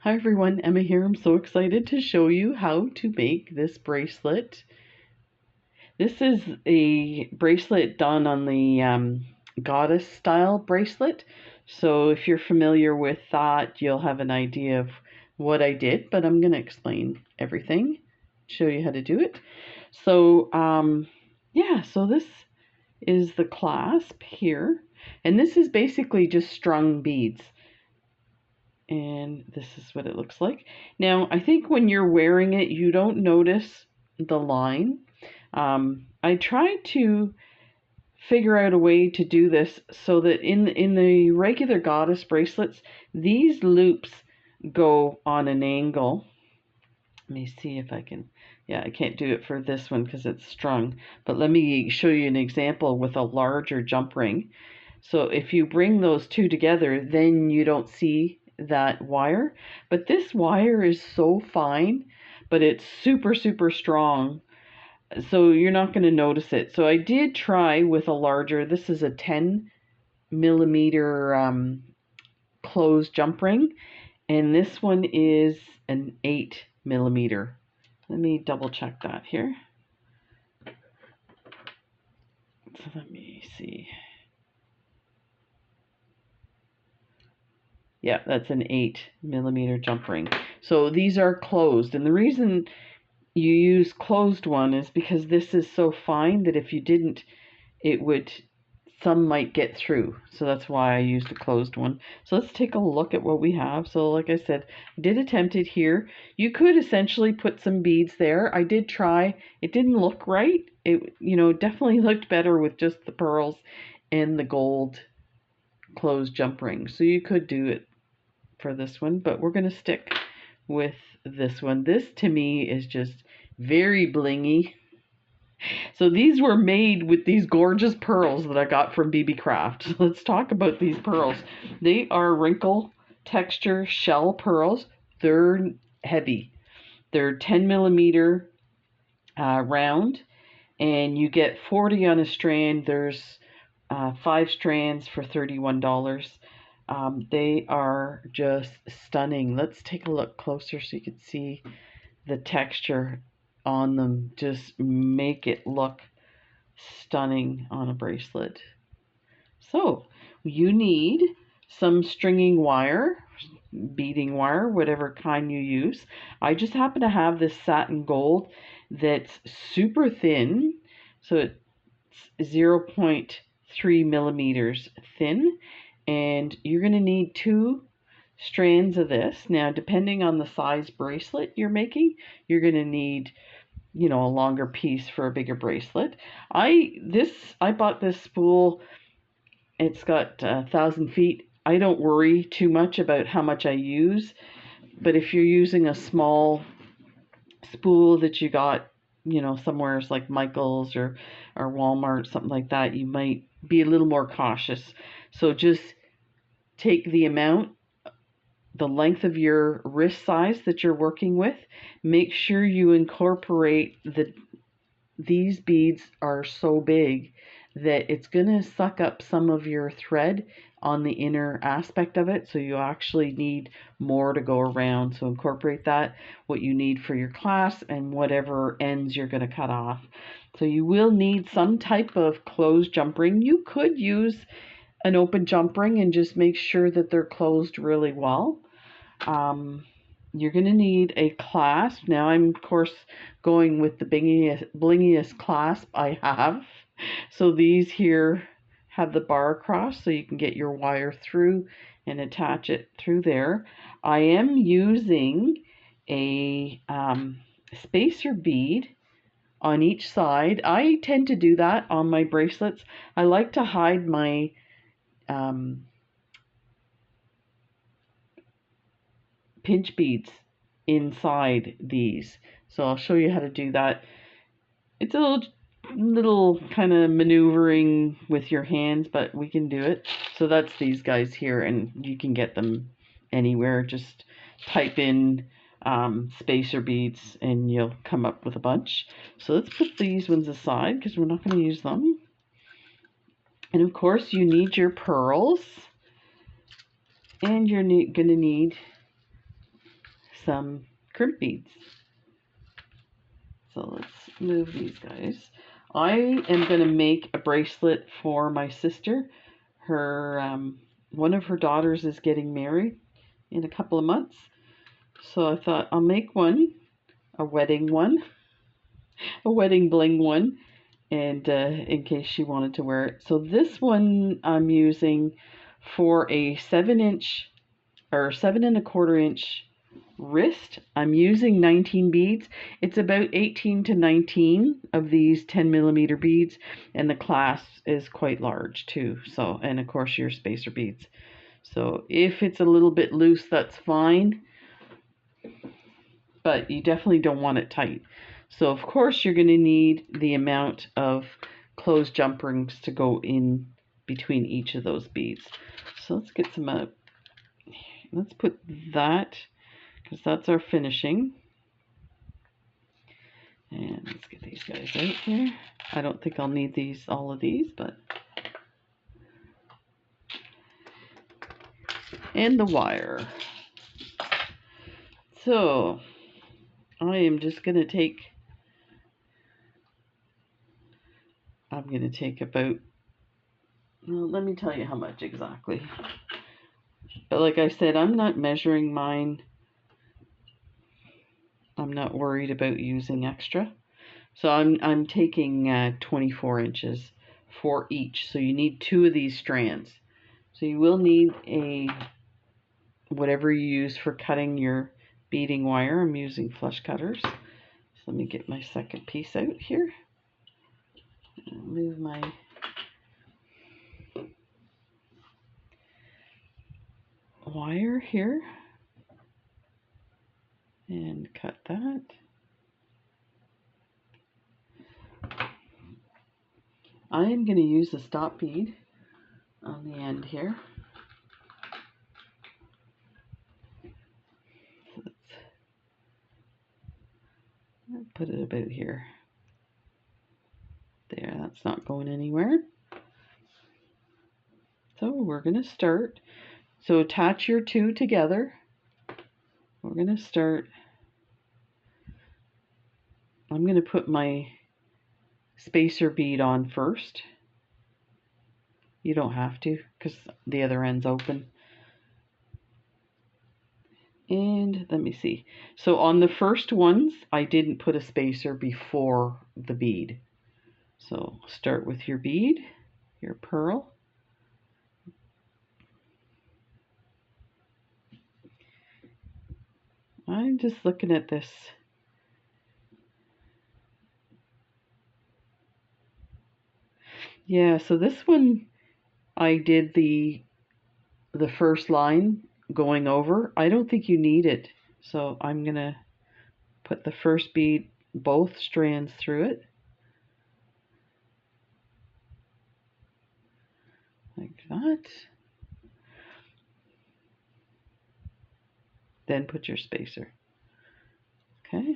Hi everyone, Emma here. I'm so excited to show you how to make this bracelet. This is a bracelet done on the goddess style bracelet. So if you're familiar with that, you'll have an idea of what I did, but I'm going to explain everything, show you how to do it. So yeah, so this is the clasp here, and this is basically just strung beads. And this is what it looks like. Now, I think when you're wearing it, you don't notice the line. I tried to figure out a way to do this so that in the regular goddess bracelets, these loops go on an angle. Let me see if I can, yeah, I can't do it for this one because it's strung, but let me show you an example with a larger jump ring. So if you bring those two together, then you don't see that wire, but this wire is so fine, but it's super, super strong. So you're not going to notice it. So I did try with a larger, this is a 10 millimeter closed jump ring, and this one is an 8 millimeter. Let me double check that here. So let me see. Yeah, that's an 8 millimeter jump ring. So these are closed, and the reason you use closed one is because this is so fine that if you didn't, it would, some might get through. So that's why I used a closed one. So let's take a look at what we have. So like I said, I did attempt it here. You could essentially put some beads there. I did try. It didn't look right. It, you know, definitely looked better with just the pearls and the gold closed jump ring. So you could do it for this one, but we're going to stick with this one. This to me is just very blingy. So these were made with these gorgeous pearls that I got from Beebeecraft. Let's talk about these pearls. They are wrinkle texture shell pearls. They're heavy. They're 10 millimeter round, and you get 40 on a strand. There's 5 strands for $31. They are just stunning. Let's take a look closer so you can see the texture on them. Just make it look stunning on a bracelet. So you need some stringing wire, beading wire, whatever kind you use. I just happen to have this satin gold that's super thin, so it's 0.3 millimeters thin, and you're going to need 2 strands of this. Now, depending on the size bracelet you're making, you're going to need, you know, a longer piece for a bigger bracelet. I bought this spool. It's got 1,000 feet. I don't worry too much about how much I use, but if you're using a small spool that you got, you know, somewhere like Michael's or Walmart, something like that, you might be a little more cautious. So just take the amount, the length of your wrist size that you're working with. Make sure you incorporate these beads are so big that it's going to suck up some of your thread on the inner aspect of it, so you actually need more to go around. So incorporate that, what you need for your clasp and whatever ends you're going to cut off. So you will need some type of closed jump ring. You could use an open jump ring and just make sure that they're closed really well. You're going to need a clasp. Now I'm, of course, going with the blingiest clasp I have. So these here have the bar across so you can get your wire through and attach it through there. I am using a spacer bead on each side. I tend to do that on my bracelets. I like to hide my pinch beads inside these. So I'll show you how to do that. It's a little kind of maneuvering with your hands, but we can do it. So that's these guys here, and you can get them anywhere. Just type in spacer beads and you'll come up with a bunch. So let's put these ones aside because we're not going to use them. And of course you need your pearls, and you're going to need some crimp beads. So let's move these guys. I am going to make a bracelet for my sister. Her one of her daughters is getting married in a couple of months. So I thought I'll make one, a wedding bling one, and in case she wanted to wear it. So this one I'm using for a 7-inch or 7¼ inch wrist. I'm using 19 beads. It's about 18 to 19 of these 10mm beads, and the clasp is quite large too. So, and of course your spacer beads. So if it's a little bit loose, that's fine, but you definitely don't want it tight. So of course you're going to need the amount of closed jump rings to go in between each of those beads. So let's get some up. Let's put that, because that's our finishing. And let's get these guys out here. I don't think I'll need all of these, but. And the wire. So I am just going to take, I'm going to take about, well, let me tell you how much exactly. But like I said, I'm not measuring mine. I'm not worried about using extra. So I'm taking 24 inches for each. So you need 2 of these strands. So you will need a, whatever you use for cutting your beading wire. I'm using flush cutters. So let me get my second piece out here. Move my wire here and cut that. I am going to use a stop bead on the end here. So let's put it about here. There, that's not going anywhere. So we're going to start. So attach your 2 together. We're going to start. I'm going to put my spacer bead on first. You don't have to, because the other end's open. And let me see. So on the first ones, I didn't put a spacer before the bead. So start with your bead, your pearl. I'm just looking at this. Yeah, so this one I did the first line going over. I don't think you need it. So I'm going to put the first bead, both strands through it. Like that. Then put your spacer. Okay.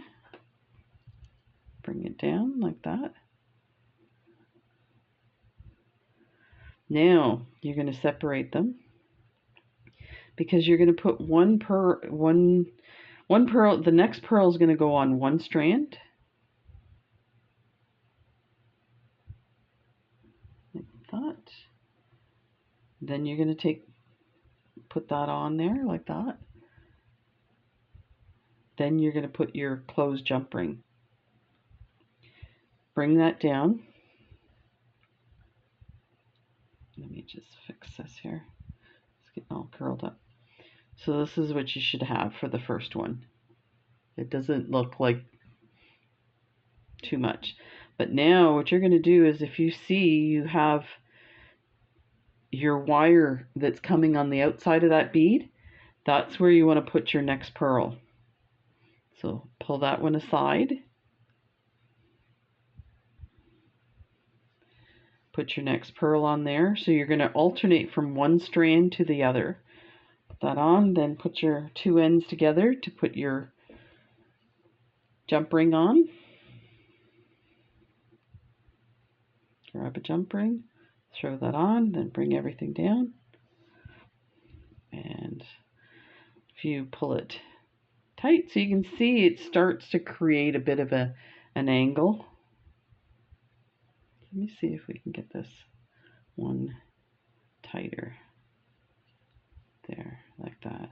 Bring it down like that. Now you're going to separate them, because you're going to put one pearl, the next pearl is going to go on one strand. Like that. Then you're going to put that on there like that. Then you're going to put your closed jump ring. Bring that down. Let me just fix this here. It's getting all curled up. So this is what you should have for the first one. It doesn't look like too much. But now what you're going to do is, if you see you have your wire that's coming on the outside of that bead, that's where you want to put your next pearl. So pull that one aside. Put your next pearl on there. So you're going to alternate from one strand to the other. Put that on, then put your 2 ends together to put your jump ring on. Grab a jump ring, throw that on, then bring everything down. And if you pull it tight, so you can see it starts to create a bit of an angle. Let me see if we can get this one tighter. There, like that.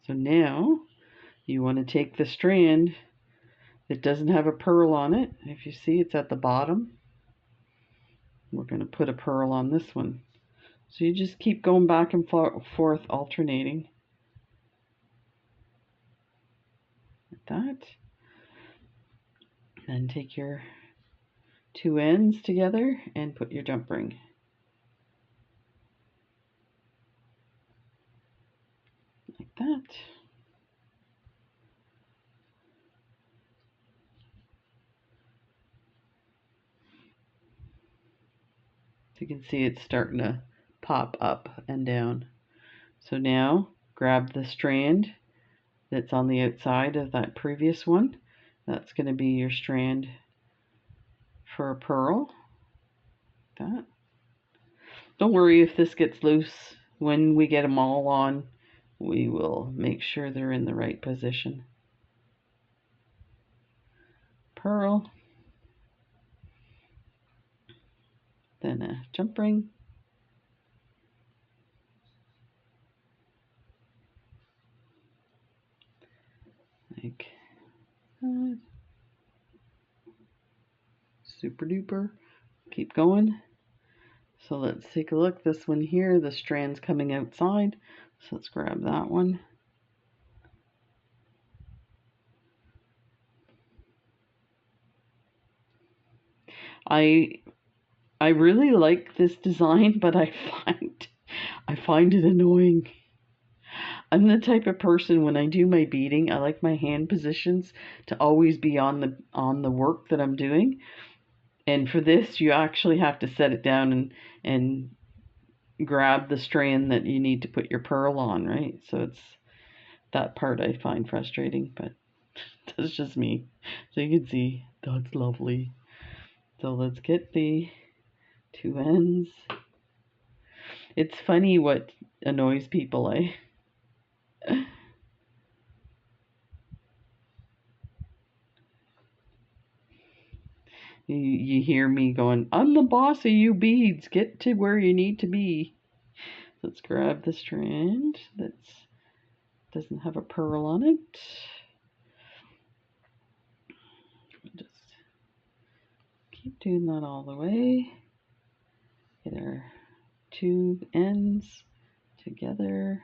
So now you want to take the strand that doesn't have a pearl on it. If you see, it's at the bottom. We're going to put a pearl on this one. So you just keep going back and forth, alternating. Like that. Then take your two ends together and put your jump ring. Like that. So you can see it's starting to pop up and down. So now grab the strand that's on the outside of that previous one. That's going to be your strand for a pearl. Like that. Don't worry if this gets loose. When we get them all on, we will make sure they're in the right position. Pearl. Then a jump ring. Like that. Super duper. Keep going. So let's take a look. This one here, the strand's coming outside. So let's grab that one. I really like this design, but I find it annoying. I'm the type of person, when I do my beading, I like my hand positions to always be on the work that I'm doing. And for this, you actually have to set it down and grab the strand that you need to put your pearl on, right? So it's that part I find frustrating, but that's just me. So you can see that's lovely. So let's get the two ends. It's funny what annoys people, eh? You hear me going, I'm the boss of you beads. Get to where you need to be. Let's grab the strand that doesn't have a pearl on it. Just keep doing that all the way. Get our two ends together.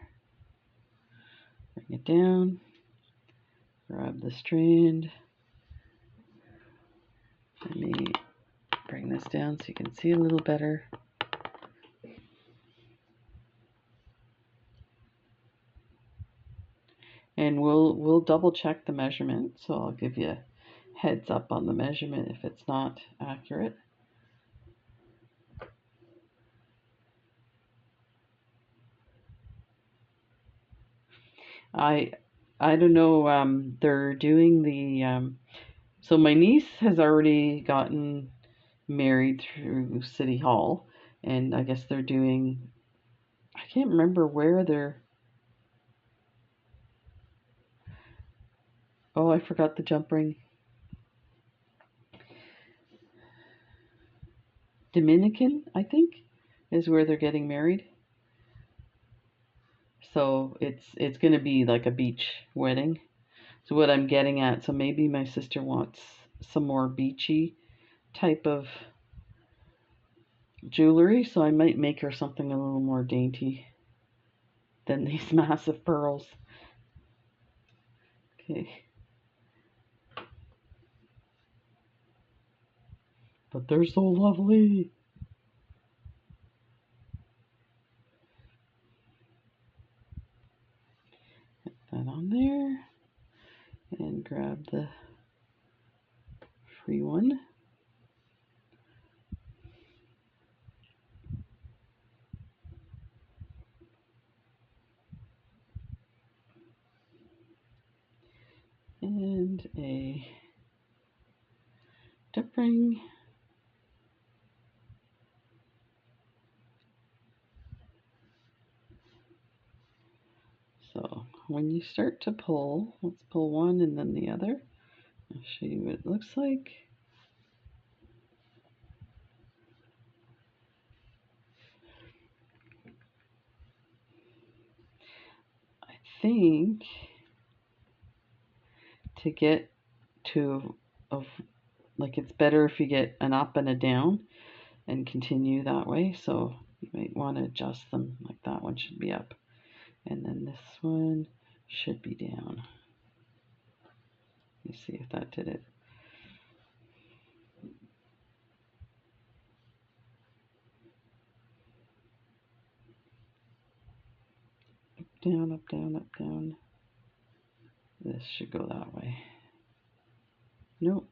Bring it down. Grab the strand. Let me bring this down so you can see a little better. And we'll double check the measurement, so I'll give you a heads up on the measurement if it's not accurate. I don't know, they're doing the so my niece has already gotten married through City Hall, and I guess they're doing, I can't remember where they're, oh, I forgot the jump ring. Dominican, I think, is where they're getting married. So it's going to be like a beach wedding. So what I'm getting at, so maybe my sister wants some more beachy type of jewelry, so I might make her something a little more dainty than these massive pearls. Okay. But they're so lovely. Put that on there. And grab the free one. And a jump ring. So when you start to pull, let's pull one and then the other. I'll show you what it looks like. I think to get to like it's better if you get an up and a down and continue that way. So you might want to adjust them, like that one should be up and then this one should be down. Let me see if that did it. Up, down, up, down, up, down. This should go that way. Nope.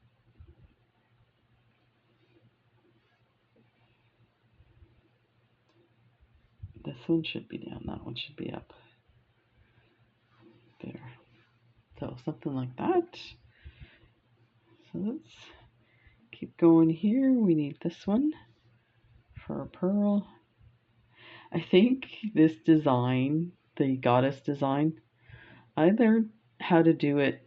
This one should be down, that one should be up. There. So something like that. So let's keep going here. We need this one for a pearl. I think this design, the goddess design, I learned how to do it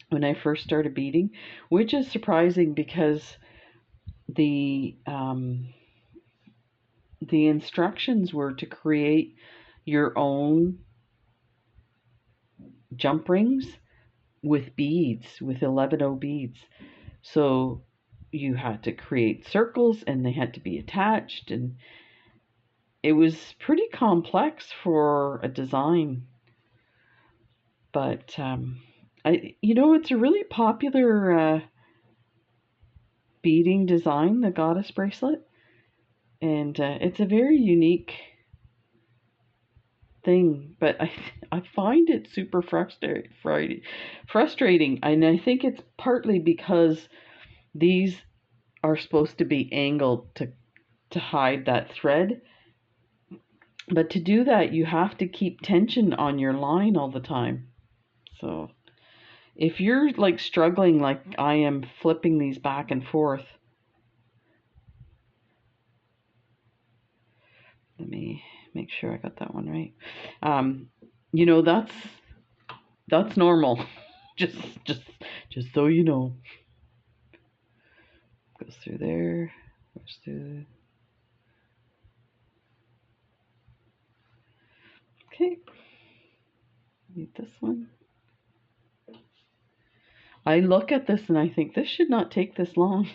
when I first started beading, which is surprising because the instructions were to create your own jump rings with beads, with 11O beads. So you had to create circles and they had to be attached, and it was pretty complex for a design. But it's a really popular beading design, the goddess bracelet, and it's a very unique thing. But I find it super frustrating, and I think it's partly because these are supposed to be angled to hide that thread. But to do that, you have to keep tension on your line all the time. So if you're like struggling like I am flipping these back and forth, let me make sure I got that one right. That's normal. just so you know. Goes through there, goes through. Okay. Need this one. I look at this and I think this should not take this long.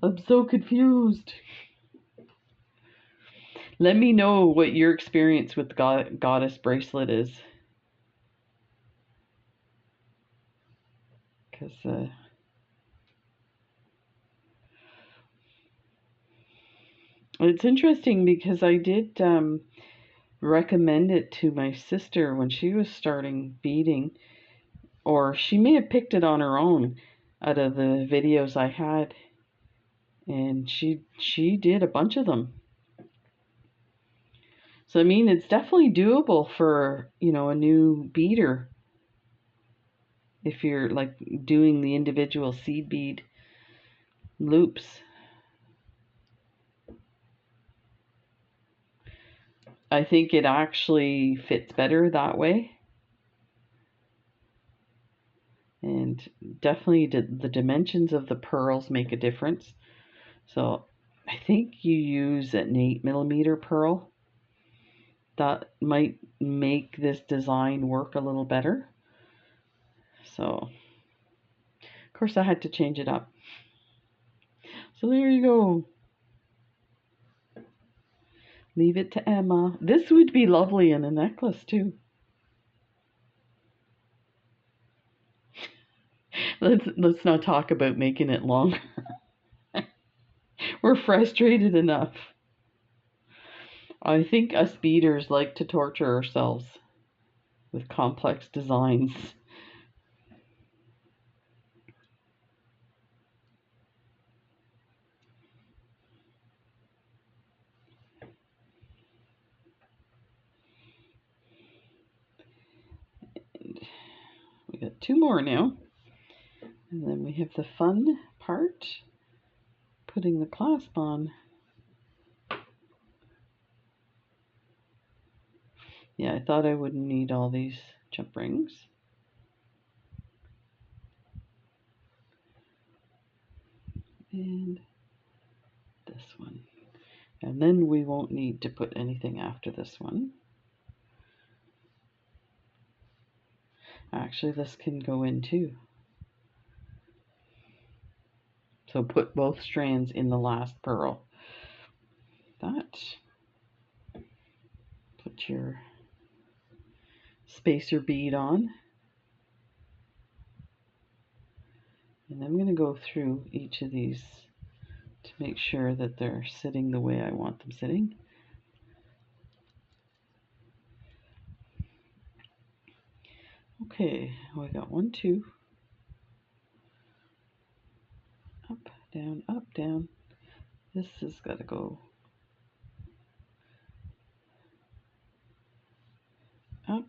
I'm so confused. Let me know what your experience with the goddess bracelet is. Because it's interesting because I did recommend it to my sister when she was starting beading, or she may have picked it on her own out of the videos I had, and she did a bunch of them. So I mean, it's definitely doable for, a new beader if you're like doing the individual seed bead loops. I think it actually fits better that way. And definitely the dimensions of the pearls make a difference. So I think you use an 8mm pearl. That might make this design work a little better. So, of course, I had to change it up. So there you go. Leave it to Emma. This would be lovely in a necklace too. Let's not talk about making it longer. We're frustrated enough. I think us beaders like to torture ourselves with complex designs. And we got two more now. And then we have the fun part, putting the clasp on. Yeah, I thought I wouldn't need all these jump rings. And this one. And then we won't need to put anything after this one. Actually, this can go in too. So put both strands in the last pearl. That. Put your spacer bead on. And I'm going to go through each of these to make sure that they're sitting the way I want them sitting. Okay, we got 1, 2. Up, down. This has got to go up.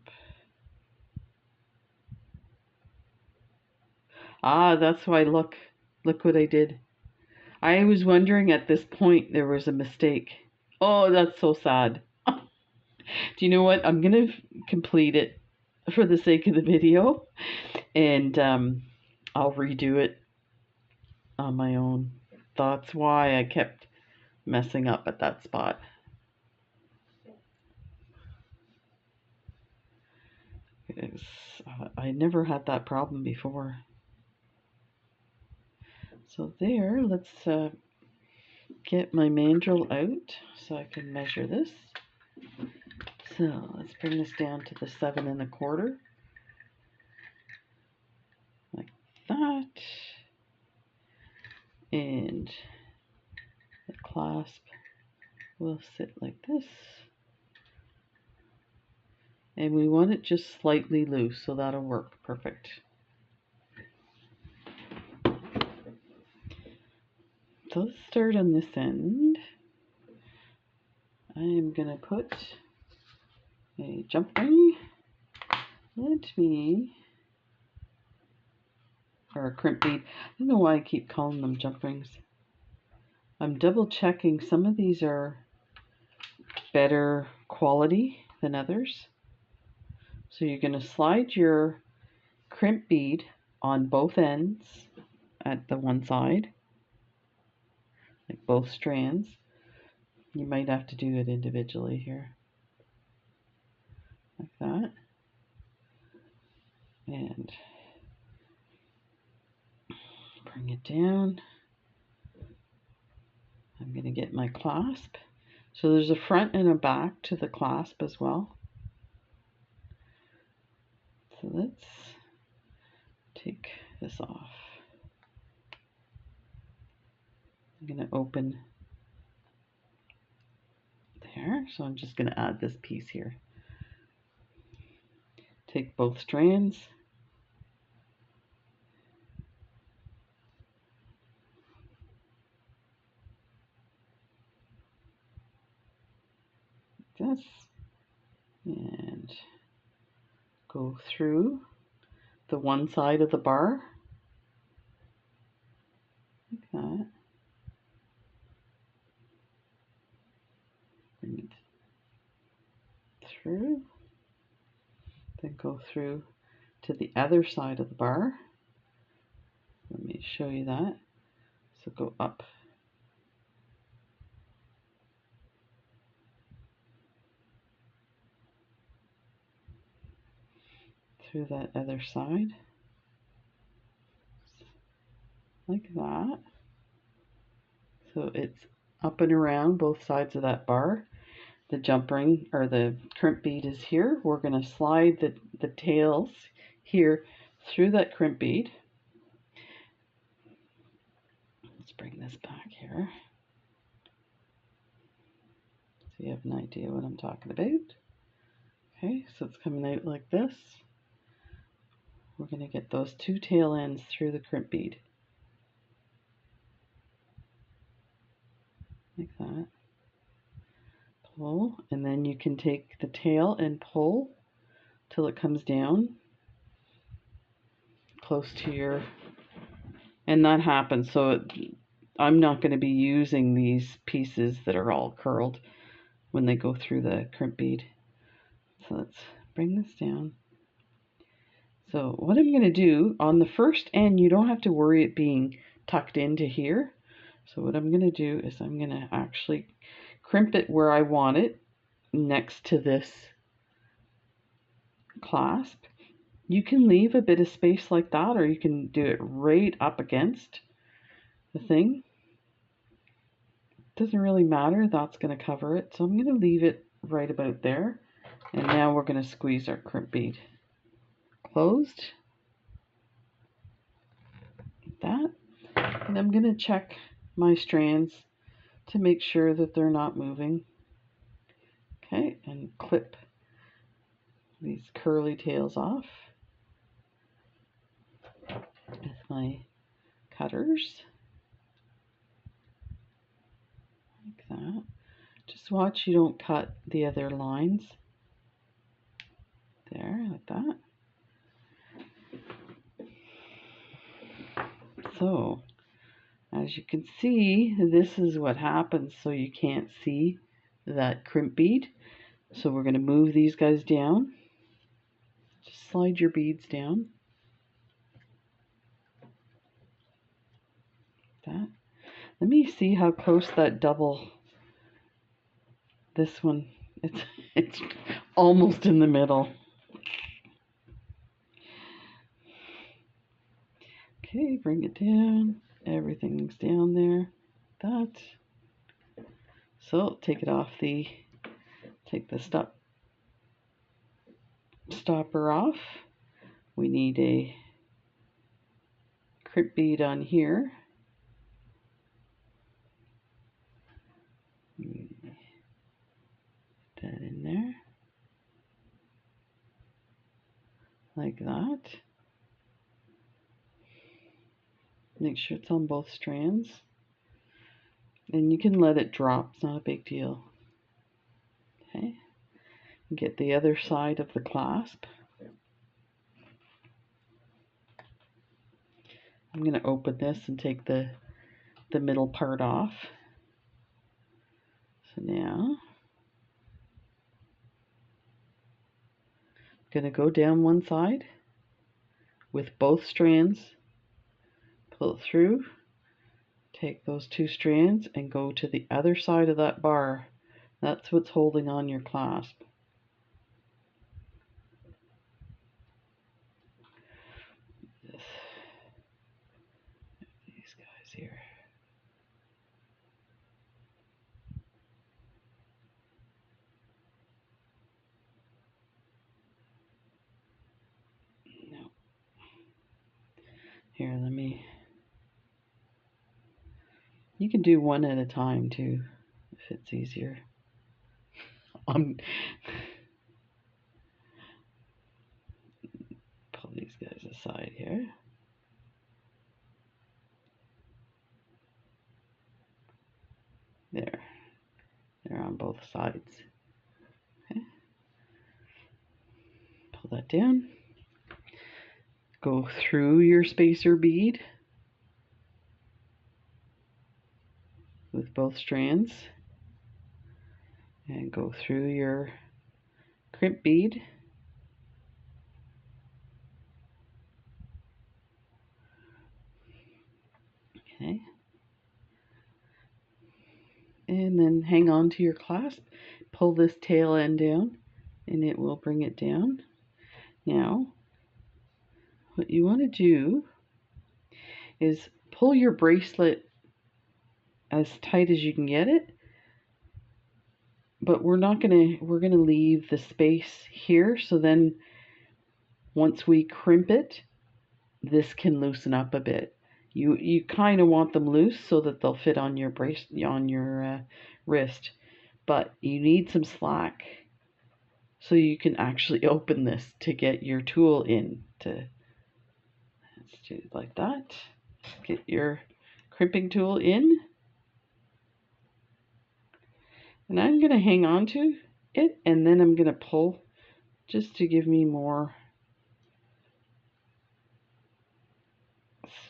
Ah, that's why, look what I did. I was wondering at this point there was a mistake. Oh, that's so sad. Do you know what? I'm going to complete it for the sake of the video, and I'll redo it on my own. That's why I kept messing up at that spot. I never had that problem before. So there, let's get my mandrel out so I can measure this. So let's bring this down to the 7 1/4, like that, and the clasp will sit like this, and we want it just slightly loose, so that'll work perfect. So let's start on this end. I am going to put a jump ring. Or a crimp bead. I don't know why I keep calling them jump rings. I'm double checking. Some of these are better quality than others. So you're going to slide your crimp bead on both ends at the one side, like both strands. You might have to do it individually here, like that. And bring it down. I'm going to get my clasp. So there's a front and a back to the clasp as well. So let's take this off. I'm going to open there. So I'm just going to add this piece here. Take both strands. This. And go through the one side of the bar. Like that. Bring it through. Then go through to the other side of the bar. Let me show you that. So go up. Through that other side. Like that. So it's up and around both sides of that bar. The jump ring or the crimp bead is here. We're going to slide the tails here through that crimp bead. Let's bring this back here so you have an idea what I'm talking about. Okay, so it's coming out like this. We're going to get those two tail ends through the crimp bead. Like that. Pull, and then you can take the tail and pull till it comes down close to your, and that happens. So I'm not going to be using these pieces that are all curled when they go through the crimp bead. So let's bring this down. So what I'm going to do on the first end, you don't have to worry it being tucked into here. So what I'm going to do is I'm going to actually crimp it where I want it next to this clasp. You can leave a bit of space like that, or you can do it right up against the thing. Doesn't really matter, that's going to cover it. So I'm going to leave it right about there. And now we're going to squeeze our crimp bead closed. Like that. And I'm going to check my strands to make sure that they're not moving. Okay, and clip these curly tails off with my cutters. Like that. Just watch you don't cut the other lines. There, like that. So, as you can see, this is what happens, so you can't see that crimp bead. So we're going to move these guys down. Just slide your beads down. Like that. Let me see how close that double, this one, it's almost in the middle. Okay, bring it down. Everything's down there. That. So take it off take the stopper off. We need a crimp bead on here. Put that in there. Like that. Make sure it's on both strands. And you can let it drop, it's not a big deal. Okay. Get the other side of the clasp. I'm going to open this and take the middle part off. So now, I'm going to go down one side with both strands, pull it through, take those two strands and go to the other side of that bar. That's what's holding on your clasp. These guys here. No. Here, let me. You can do one at a time too, if it's easier. Pull these guys aside here. There. They're on both sides. Okay. Pull that down. Go through your spacer bead with both strands and go through your crimp bead. Okay. And then hang on to your clasp. Pull this tail end down and it will bring it down. Now, what you want to do is pull your bracelet as tight as you can get it, but we're gonna leave the space here, so then once we crimp it, this can loosen up a bit. You kind of want them loose so that they'll fit on your wrist, but you need some slack so you can actually open this to get your tool in. Let's do it like that. Get your crimping tool in. And I'm going to hang on to it, and then I'm going to pull just to give me more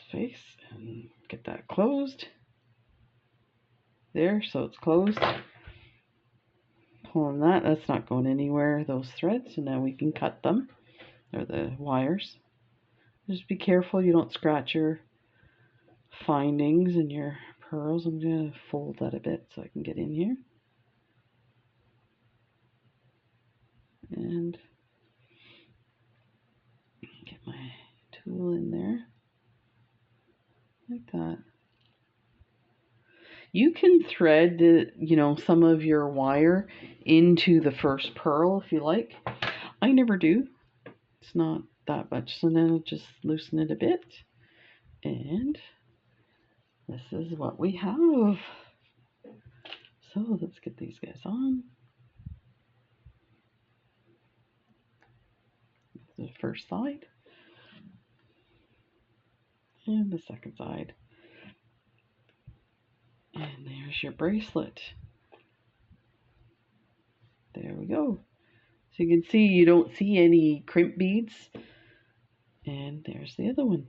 space, and get that closed. There, so it's closed. pulling that. That's not going anywhere, those threads. So now we can cut them, or the wires. Just be careful you don't scratch your findings and your pearls. I'm going to fold that a bit so I can get in here. And get my tool in there. Like that. You can thread, some of your wire into the first pearl if you like. I never do. It's not that much. So then I'll just loosen it a bit. And this is what we have. So let's get these guys on. The first side. And the second side. And there's your bracelet. There we go. So you can see you don't see any crimp beads. And there's the other one.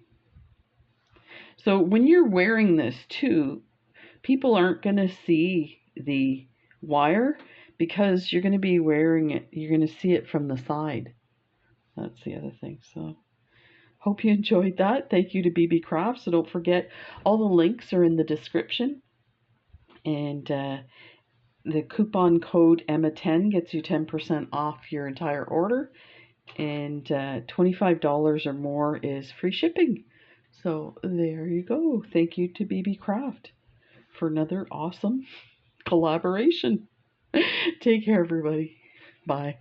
So when you're wearing this too, people aren't going to see the wire because you're going to be wearing it. You're going to see it from the side. That's the other thing. So hope you enjoyed that. Thank you to Beebeecraft. So don't forget, all the links are in the description. And the coupon code Emma10 gets you 10% off your entire order. And $25 or more is free shipping. So there you go. Thank you to Beebeecraft for another awesome collaboration. Take care, everybody. Bye.